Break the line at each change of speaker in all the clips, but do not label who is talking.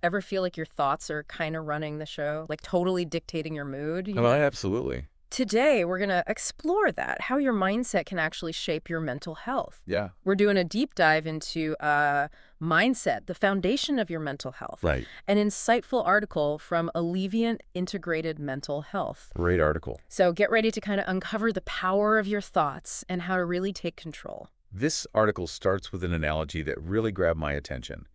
Ever feel like your thoughts are kind of running the show, like totally dictating your mood?
Oh, absolutely.
Today, we're going to explore that, how your mindset can actually shape your mental health.
Yeah.
We're doing a deep dive into mindset, the foundation of your mental health,
Right.
an insightful article from Alleviant Integrated Mental Health.
Great article.
So get ready to kind of uncover the power of your thoughts and how to really take control.
This article starts with an analogy that really grabbed my attention,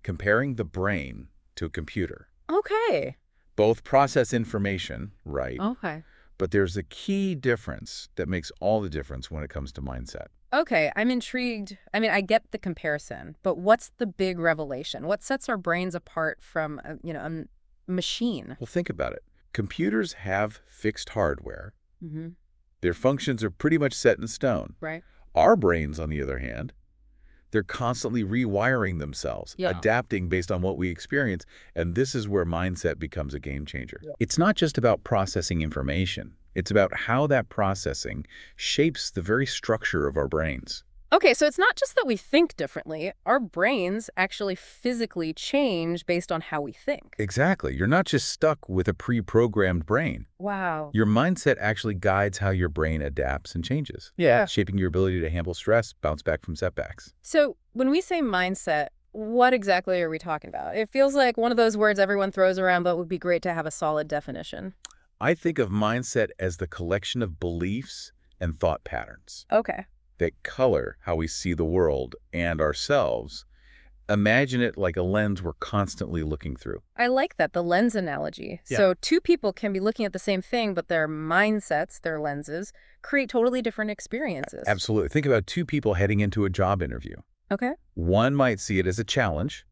comparing the brain to a computer.
Okay.
Both process information, right,
Okay.
but there's a key difference that makes all the difference when it comes to mindset.
Okay, I'm intrigued. I mean, I get the comparison, but what's the big revelation? What sets our brains apart from, a machine?
Well, think about it. Computers have fixed hardware.
Mm-hmm.
Their functions are pretty much set in stone.
Right.
Our brains, on the other hand, they're constantly rewiring themselves,
Yeah.
adapting based on what we experience, and this is where mindset becomes a game changer.
Yeah.
It's not just about processing information. It's about how that processing shapes the very structure of our brains.
Okay, so it's not just that we think differently. Our brains actually physically change based on how we think.
Exactly. You're not just stuck with a pre-programmed brain.
Wow.
Your mindset actually guides how your brain adapts and changes,
Yeah.
shaping your ability to handle stress, bounce back from setbacks.
So when we say mindset, what exactly are we talking about? It feels like one of those words everyone throws around, but would be great to have a solid definition.
I think of mindset as the collection of beliefs and thought patterns
Okay.
that color how we see the world and ourselves. Imagine it like a lens we're constantly looking through.
I like that, the lens analogy.
Yeah.
So two people can be looking at the same thing, but their mindsets, their lenses, create totally different experiences.
Absolutely. Think about two people heading into a job interview.
Okay.
One might see it as a challenge,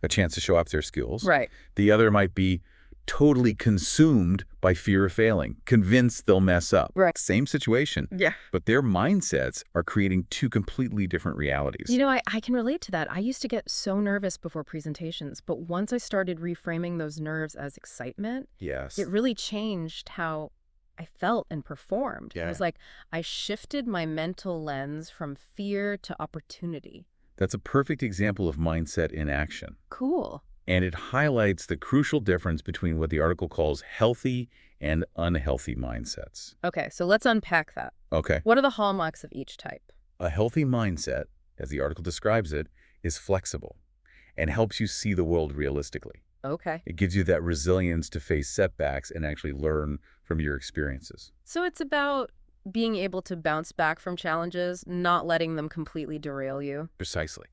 a chance to show off their skills.
Right.
The other might be totally consumed by fear of failing, convinced they'll mess up.
Right.
Same situation,
Yeah.
but their mindsets are creating two completely different realities.
You know, I can relate to that. I used to get so nervous before presentations, but once I started reframing those nerves as excitement,
Yes.
it really changed how I felt and performed. It
Yeah.
was like I shifted my mental lens from fear to opportunity.
That's a perfect example of mindset in action.
Cool.
And it highlights the crucial difference between what the article calls healthy and unhealthy mindsets.
Okay, so let's unpack that.
Okay.
What are the hallmarks of each type?
A healthy mindset, as the article describes it, is flexible and helps you see the world realistically.
Okay.
It gives you that resilience to face setbacks and actually learn from your experiences.
So it's about being able to bounce back from challenges, not letting them completely derail you.
Precisely.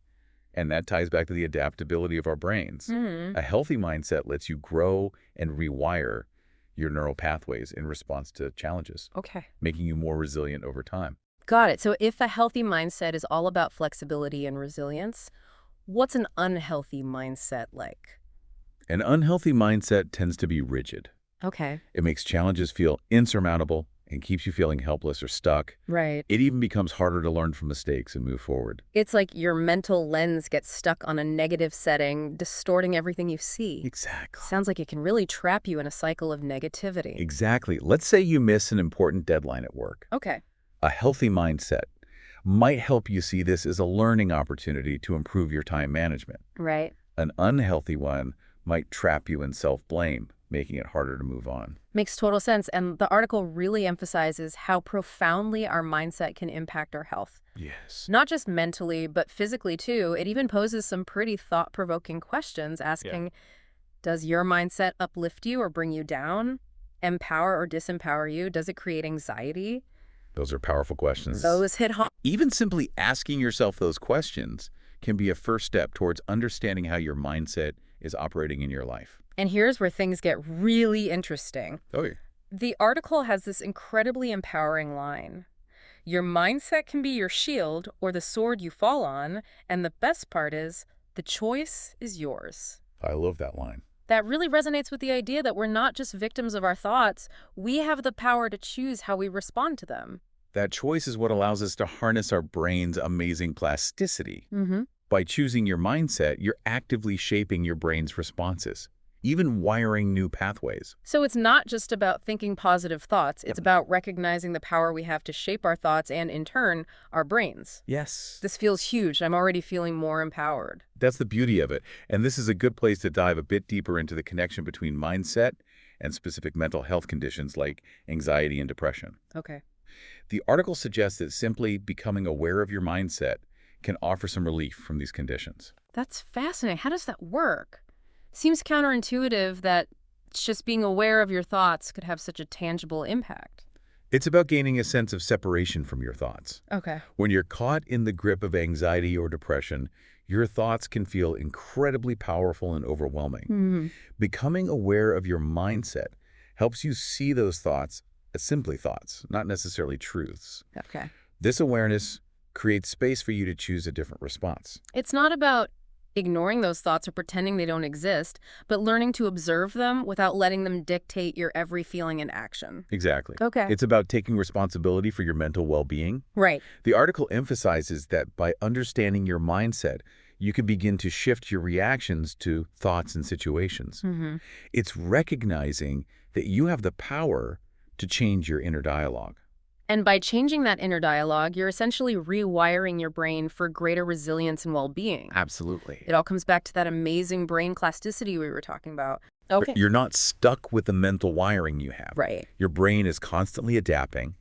And that ties back to the adaptability of our brains.
Mm-hmm.
A healthy mindset lets you grow and rewire your neural pathways in response to challenges,
Okay.
making you more resilient over time.
Got it. So if a healthy mindset is all about flexibility and resilience, what's an unhealthy mindset like?
An unhealthy mindset tends to be rigid.
Okay.
It makes challenges feel insurmountable and keeps you feeling helpless or stuck.
Right.
It even becomes harder to learn from mistakes and move forward.
It's like your mental lens gets stuck on a negative setting, distorting everything you see.
Exactly.
Sounds like it can really trap you in a cycle of negativity.
Exactly. Let's say you miss an important deadline at work.
Okay.
A healthy mindset might help you see this as a learning opportunity to improve your time management.
Right.
An unhealthy one might trap you in self-blame, making it harder to move on.
Makes total sense. And the article really emphasizes how profoundly our mindset can impact our health.
Yes.
Not just mentally, but physically too. It even poses some pretty thought-provoking questions asking, does your mindset uplift you or bring you down? Empower or disempower you? Does it create anxiety?
Those are powerful questions.
Those hit home.
Even simply asking yourself those questions can be a first step towards understanding how your mindset is operating in your life.
And here's where things get really interesting.
Oh, yeah.
The article has this incredibly empowering line. Your mindset can be your shield or the sword you fall on, and the best part is, the choice is yours.
I love that line.
That really resonates with the idea that we're not just victims of our thoughts, we have the power to choose how we respond to them.
That choice is what allows us to harness our brain's amazing plasticity.
Mm-hmm.
By choosing your mindset, you're actively shaping your brain's responses. even wiring new pathways.
So it's not just about thinking positive thoughts. It's
Yep.
about recognizing the power we have to shape our thoughts and, in turn, our brains.
Yes.
This feels huge. I'm already feeling more empowered.
That's the beauty of it. And this is a good place to dive a bit deeper into the connection between mindset and specific mental health conditions like anxiety and depression.
Okay.
The article suggests that simply becoming aware of your mindset can offer some relief from these conditions.
That's fascinating. How does that work? Seems counterintuitive that just being aware of your thoughts could have such a tangible impact.
It's about gaining a sense of separation from your thoughts.
Okay.
When you're caught in the grip of anxiety or depression, your thoughts can feel incredibly powerful and overwhelming.
Hmm.
Becoming aware of your mindset helps you see those thoughts as simply thoughts, not necessarily truths.
Okay.
This awareness creates space for you to choose a different response.
It's not about ignoring those thoughts or pretending they don't exist, but learning to observe them without letting them dictate your every feeling and action.
Exactly.
Okay.
It's about taking responsibility for your mental well-being.
Right.
The article emphasizes that by understanding your mindset, you can begin to shift your reactions to thoughts and situations.
Hmm.
It's recognizing that you have the power to change your inner dialogue.
And by changing that inner dialogue, you're essentially rewiring your brain for greater resilience and well-being.
Absolutely.
It all comes back to that amazing brain plasticity we were talking about. Okay.
But you're not stuck with the mental wiring you have.
Right.
Your brain is constantly adapting,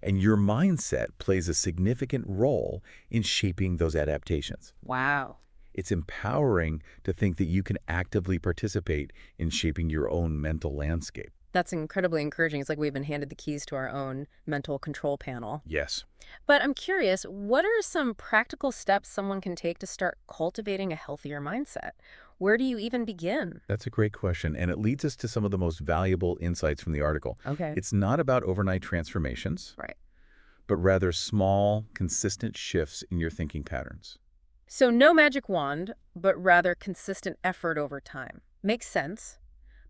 and your mindset plays a significant role in shaping those adaptations.
Wow.
It's empowering to think that you can actively participate in shaping your own mental landscape.
That's incredibly encouraging. It's like we've been handed the keys to our own mental control panel.
Yes.
But I'm curious, what are some practical steps someone can take to start cultivating a healthier mindset? Where do you even begin?
That's a great question, and it leads us to some of the most valuable insights from the article.
Okay.
It's not about overnight transformations,
Right.
but rather small, consistent shifts in your thinking patterns.
So no magic wand, but rather consistent effort over time. Makes sense.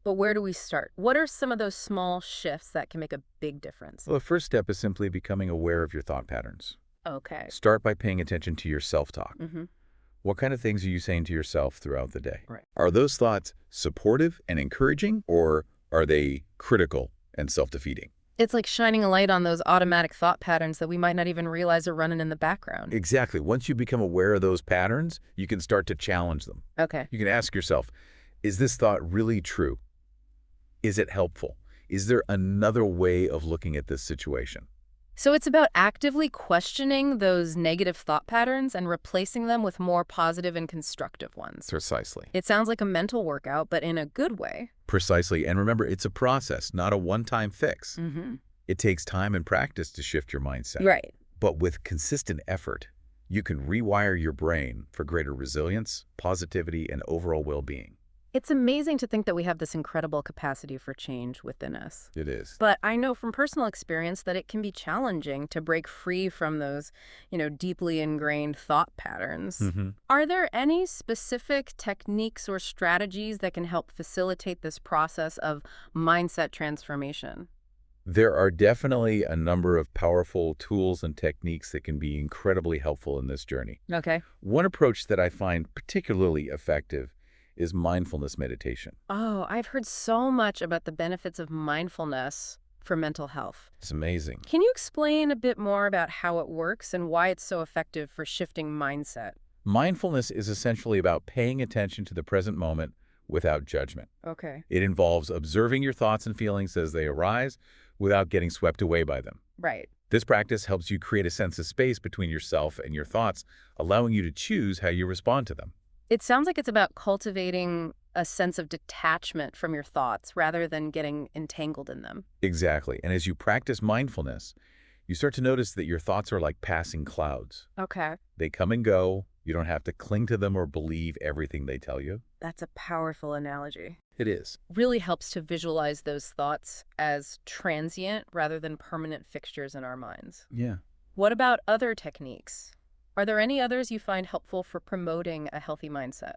But where do we start? What are some of those small shifts that can make a big difference?
Well, the first step is simply becoming aware of your thought patterns.
Okay.
Start by paying attention to your self-talk.
Mm-hmm.
What kind of things are you saying to yourself throughout the day?
Right.
Are those thoughts supportive and encouraging, or are they critical and self-defeating?
It's like shining a light on those automatic thought patterns that we might not even realize are running in the background.
Exactly. Once you become aware of those patterns, you can start to challenge them.
Okay.
You can ask yourself, is this thought really true? Is it helpful? Is there another way of looking at this situation?
So it's about actively questioning those negative thought patterns and replacing them with more positive and constructive ones.
Precisely.
It sounds like a mental workout, but in a good way.
Precisely. And remember, it's a process, not a one-time fix.
Mm-hmm.
It takes time and practice to shift your mindset.
Right.
But with consistent effort, you can rewire your brain for greater resilience, positivity, and overall well-being.
It's amazing to think that we have this incredible capacity for change within us.
It is.
But I know from personal experience that it can be challenging to break free from those, deeply ingrained thought patterns.
Mm-hmm.
Are there any specific techniques or strategies that can help facilitate this process of mindset transformation?
There are definitely a number of powerful tools and techniques that can be incredibly helpful in this journey.
Okay.
One approach that I find particularly effective is mindfulness meditation.
Oh, I've heard so much about the benefits of mindfulness for mental health.
It's amazing.
Can you explain a bit more about how it works and why it's so effective for shifting mindset?
Mindfulness is essentially about paying attention to the present moment without judgment.
Okay.
It involves observing your thoughts and feelings as they arise without getting swept away by them.
Right.
This practice helps you create a sense of space between yourself and your thoughts, allowing you to choose how you respond to them.
It sounds like it's about cultivating a sense of detachment from your thoughts rather than getting entangled in them.
Exactly. And as you practice mindfulness, you start to notice that your thoughts are like passing clouds.
Okay.
They come and go. You don't have to cling to them or believe everything they tell you.
That's a powerful analogy.
It is.
Really helps to visualize those thoughts as transient rather than permanent fixtures in our minds.
Yeah.
What about other techniques? Are there any others you find helpful for promoting a healthy mindset?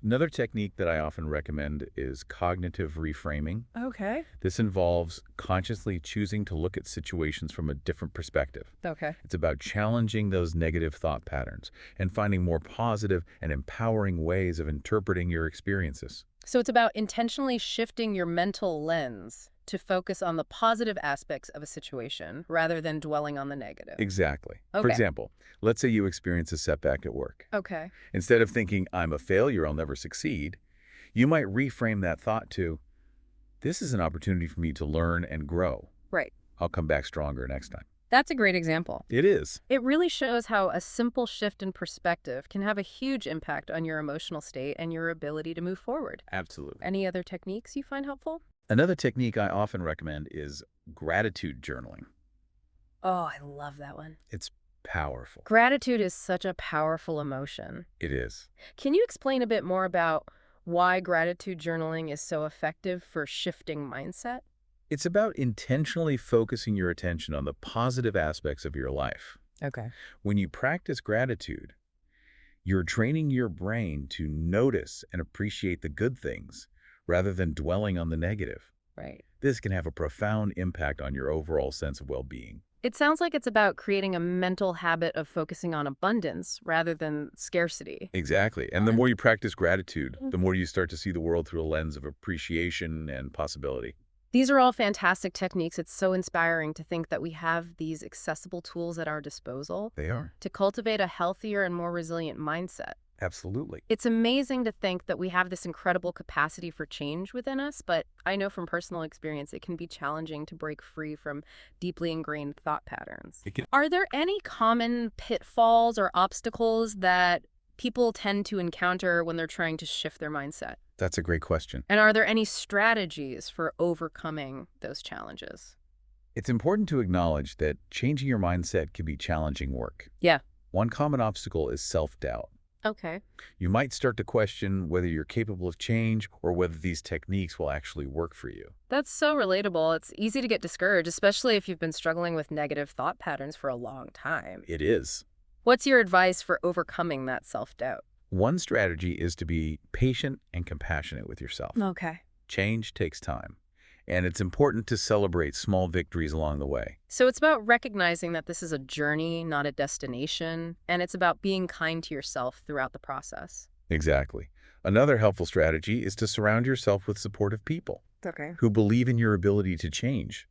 Another technique that I often recommend is cognitive reframing.
Okay.
This involves consciously choosing to look at situations from a different perspective.
Okay.
It's about challenging those negative thought patterns and finding more positive and empowering ways of interpreting your experiences.
So it's about intentionally shifting your mental lens to focus on the positive aspects of a situation rather than dwelling on the negative.
Exactly. For
Okay.
example, let's say you experience a setback at work.
Okay.
Instead of thinking, I'm a failure, I'll never succeed, you might reframe that thought to, this is an opportunity for me to learn and grow.
Right.
I'll come back stronger next time.
That's a great example.
It is.
It really shows how a simple shift in perspective can have a huge impact on your emotional state and your ability to move forward.
Absolutely.
Any other techniques you find helpful?
Another technique I often recommend is gratitude journaling.
Oh, I love that one.
It's powerful.
Gratitude is such a powerful emotion.
It is.
Can you explain a bit more about why gratitude journaling is so effective for shifting mindset?
It's about intentionally focusing your attention on the positive aspects of your life.
Okay.
When you practice gratitude, you're training your brain to notice and appreciate the good things rather than dwelling on the negative.
Right.
This can have a profound impact on your overall sense of well-being.
It sounds like it's about creating a mental habit of focusing on abundance rather than scarcity.
Exactly. And the more you practice gratitude, the more you start to see the world through a lens of appreciation and possibility.
These are all fantastic techniques. It's so inspiring to think that we have these accessible tools at our disposal
They are.
to cultivate a healthier and more resilient mindset.
Absolutely.
It's amazing to think that we have this incredible capacity for change within us, but I know from personal experience it can be challenging to break free from deeply ingrained thought patterns.
It can
Are there any common pitfalls or obstacles that people tend to encounter when they're trying to shift their mindset?
That's a great question.
And are there any strategies for overcoming those challenges?
It's important to acknowledge that changing your mindset can be challenging work.
Yeah.
One common obstacle is self-doubt.
Okay.
You might start to question whether you're capable of change or whether these techniques will actually work for you.
That's so relatable. It's easy to get discouraged, especially if you've been struggling with negative thought patterns for a long time.
It is.
What's your advice for overcoming that self-doubt?
One strategy is to be patient and compassionate with yourself.
Okay.
Change takes time, and it's important to celebrate small victories along the way.
So it's about recognizing that this is a journey, not a destination, and it's about being kind to yourself throughout the process.
Exactly. Another helpful strategy is to surround yourself with supportive people
Okay.
who believe in your ability to change.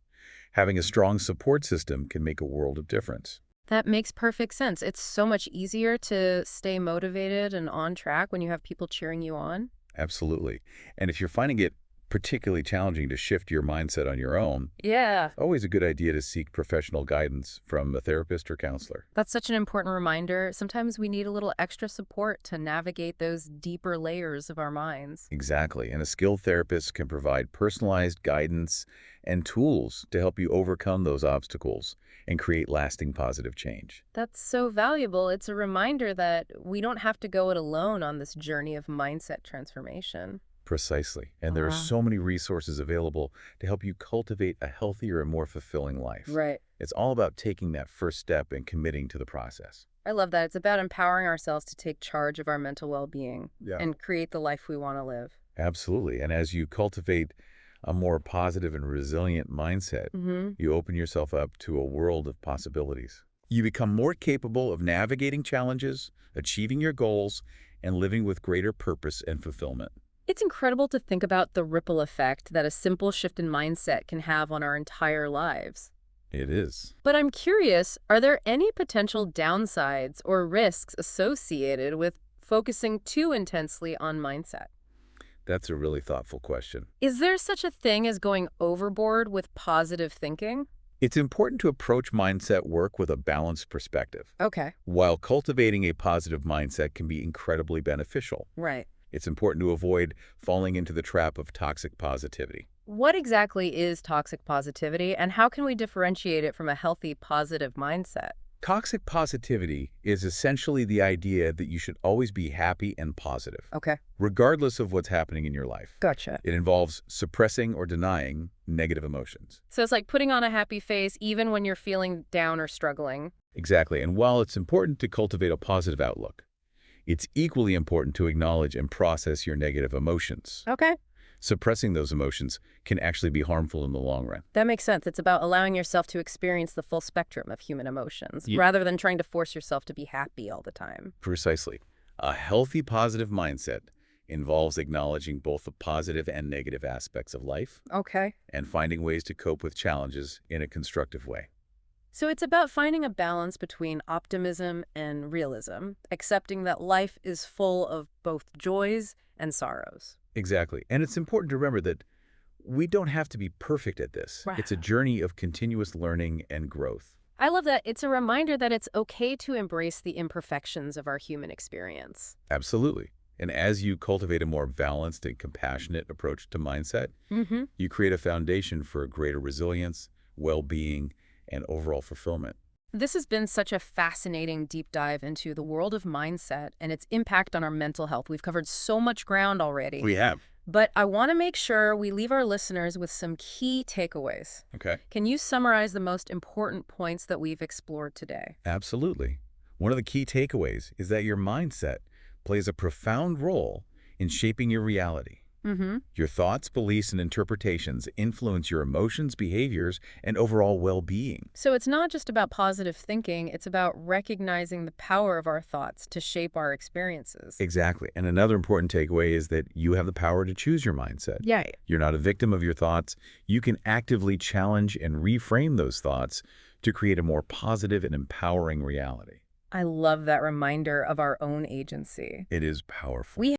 Having a strong support system can make a world of difference.
That makes perfect sense. It's so much easier to stay motivated and on track when you have people cheering you on.
Absolutely. And if you're finding it particularly challenging to shift your mindset on your own,
Yeah.
always a good idea to seek professional guidance from a therapist or counselor.
That's such an important reminder. Sometimes we need a little extra support to navigate those deeper layers of our minds.
Exactly. And a skilled therapist can provide personalized guidance and tools to help you overcome those obstacles and create lasting positive change.
That's so valuable. It's a reminder that we don't have to go it alone on this journey of mindset transformation.
Precisely. And there are
Wow.
so many resources available to help you cultivate a healthier and more fulfilling life.
Right.
It's all about taking that first step and committing to the process.
I love that. It's about empowering ourselves to take charge of our mental well-being
Yeah.
and create the life we want to live.
Absolutely. And as you cultivate a more positive and resilient mindset, you open yourself up to a world of possibilities. You become more capable of navigating challenges, achieving your goals, and living with greater purpose and fulfillment.
It's incredible to think about the ripple effect that a simple shift in mindset can have on our entire lives.
It is.
But I'm curious, are there any potential downsides or risks associated with focusing too intensely on mindset?
That's a really thoughtful question.
Is there such a thing as going overboard with positive thinking?
It's important to approach mindset work with a balanced perspective.
Okay.
While cultivating a positive mindset can be incredibly beneficial,
Right.
it's important to avoid falling into the trap of toxic positivity.
What exactly is toxic positivity, and how can we differentiate it from a healthy, positive mindset?
Toxic positivity is essentially the idea that you should always be happy and positive,
Okay.
regardless of what's happening in your life.
Gotcha.
It involves suppressing or denying negative emotions.
So it's like putting on a happy face even when you're feeling down or struggling.
Exactly. And while it's important to cultivate a positive outlook, It's equally important to acknowledge and process your negative emotions.
Okay.
Suppressing those emotions can actually be harmful in the long run.
That makes sense. It's about allowing yourself to experience the full spectrum of human emotions, rather than trying to force yourself to be happy all the time.
Precisely. A healthy positive mindset involves acknowledging both the positive and negative aspects of life
Okay.
and finding ways to cope with challenges in a constructive way.
So it's about finding a balance between optimism and realism, accepting that life is full of both joys and sorrows.
Exactly. And it's important to remember that we don't have to be perfect at this.
Right.
It's a journey of continuous learning and growth.
I love that. It's a reminder that it's okay to embrace the imperfections of our human experience.
Absolutely. And as you cultivate a more balanced and compassionate approach to mindset, you create a foundation for greater resilience, well-being, and overall fulfillment.
This has been such a fascinating deep dive into the world of mindset and its impact on our mental health. We've covered so much ground already.
We have.
But I want to make sure we leave our listeners with some key takeaways.
Okay.
Can you summarize the most important points that we've explored today?
Absolutely. One of the key takeaways is that your mindset plays a profound role in shaping your reality. Your thoughts, beliefs, and interpretations influence your emotions, behaviors, and overall well-being.
So it's not just about positive thinking, it's about recognizing the power of our thoughts to shape our experiences.
Exactly. And another important takeaway is that you have the power to choose your mindset.
Yeah.
You're not a victim of your thoughts. You can actively challenge and reframe those thoughts to create a more positive and empowering reality.
I love that reminder of our own agency.
It is powerful.
We